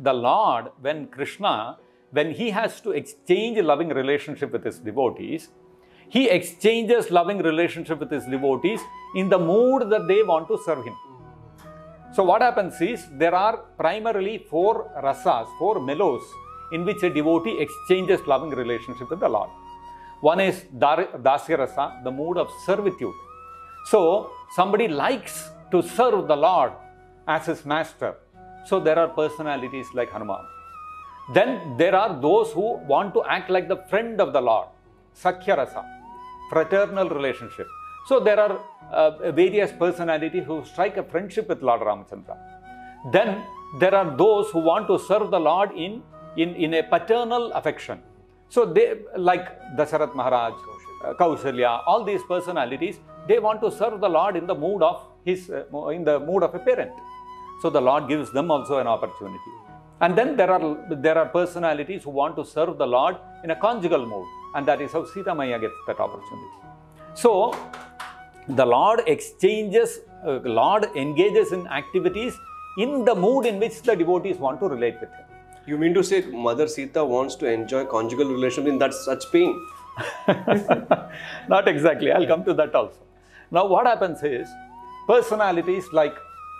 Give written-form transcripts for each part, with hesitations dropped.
the Lord, when Krishna, when he has to exchange loving relationship with his devotees, he exchanges loving relationship with his devotees in the mood that they want to serve him. So what happens is, there are primarily 4 rasas, 4 mellows, in which a devotee exchanges loving relationship with the Lord. One is Dasya rasa, the mood of servitude. So somebody likes to serve the Lord as his master. So there are personalities like Hanuman. Then there are those who want to act like the friend of the Lord, Sakhya rasa, fraternal relationship. So there are various personalities who strike a friendship with Lord Ramachandra. Then there are those who want to serve the Lord in a paternal affection. So they, like Dussehra Maharaj, Kausalya, all these personalities, they want to serve the Lord in the mood of a parent. So the Lord gives them also an opportunity. And then there are personalities who want to serve the Lord in a conjugal mood, and that is how Ramaiah gets that opportunity. So the Lord engages in activities in the mood in which the devotees want to relate with him. You mean to say Mother Sita wants to enjoy conjugal relationship in that such pain? Not exactly. I'll come to that also. Now what happens is, personalities like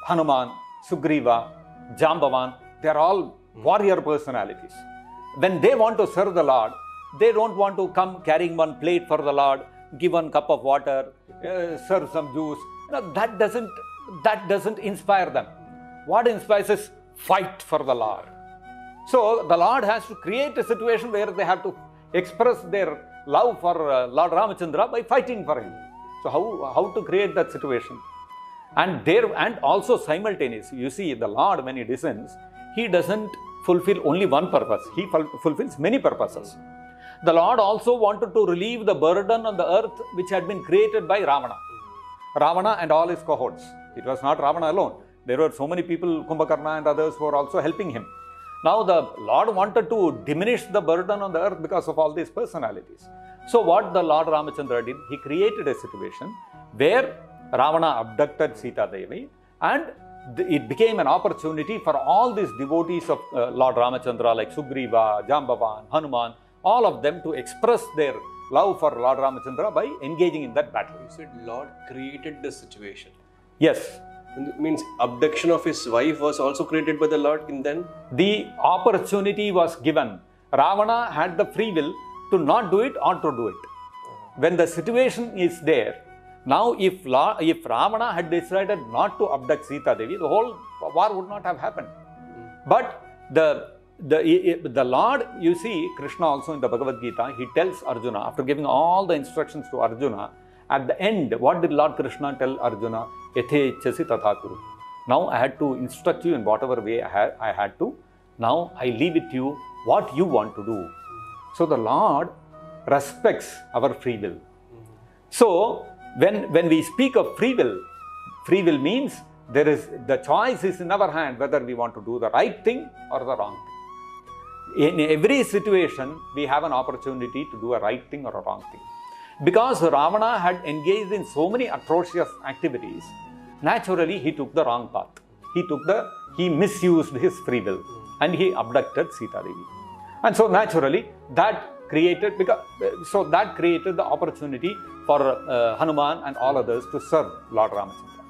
Hanuman, Sugriva, Jambavan, they are all warrior personalities. When they want to serve the Lord, they don't want to come carrying one plate for the Lord, give one cup of water, serve some juice. No, that doesn't inspire them. What inspires is fight for the Lord. So the Lord has to create a situation where they have to express their love for Lord Ramachandra by fighting for him. So how to create that situation? And also simultaneously, you see, the Lord, when he descends, he doesn't fulfill only one purpose. He fulfills many purposes. The Lord also wanted to relieve the burden on the earth which had been created by Ravana. Ravana and all his cohorts. It was not Ravana alone. There were so many people, Kumbhakarna and others, who were also helping him. Now the Lord wanted to diminish the burden on the earth because of all these personalities. So what the Lord Ramachandra did, he created a situation where Ravana abducted Sita Devi, and it became an opportunity for all these devotees of Lord Ramachandra like Sugriva, Jambavan, Hanuman, all of them to express their love for Lord Ramachandra by engaging in that battle. You said Lord created this situation. Yes. It means abduction of his wife was also created by the Lord in then? The opportunity was given. Ravana had the free will to not do it or to do it. When the situation is there, now if Ravana had decided not to abduct Sita Devi, the whole war would not have happened. But the Lord, you see, Krishna also in the Bhagavad Gita, he tells Arjuna, after giving all the instructions to Arjuna, at the end, what did Lord Krishna tell Arjuna? Yathechasi tatha kuru. Now I had to instruct you in whatever way I had to. Now I leave it to you what you want to do. So the Lord respects our free will. So when we speak of free will means the choice is in our hand whether we want to do the right thing or the wrong thing. In every situation, we have an opportunity to do a right thing or a wrong thing. Because Ravana had engaged in so many atrocious activities, naturally he took the wrong path. He misused his free will and he abducted Sita Devi. And so naturally that created the opportunity for Hanuman and all others to serve Lord Ramachandra.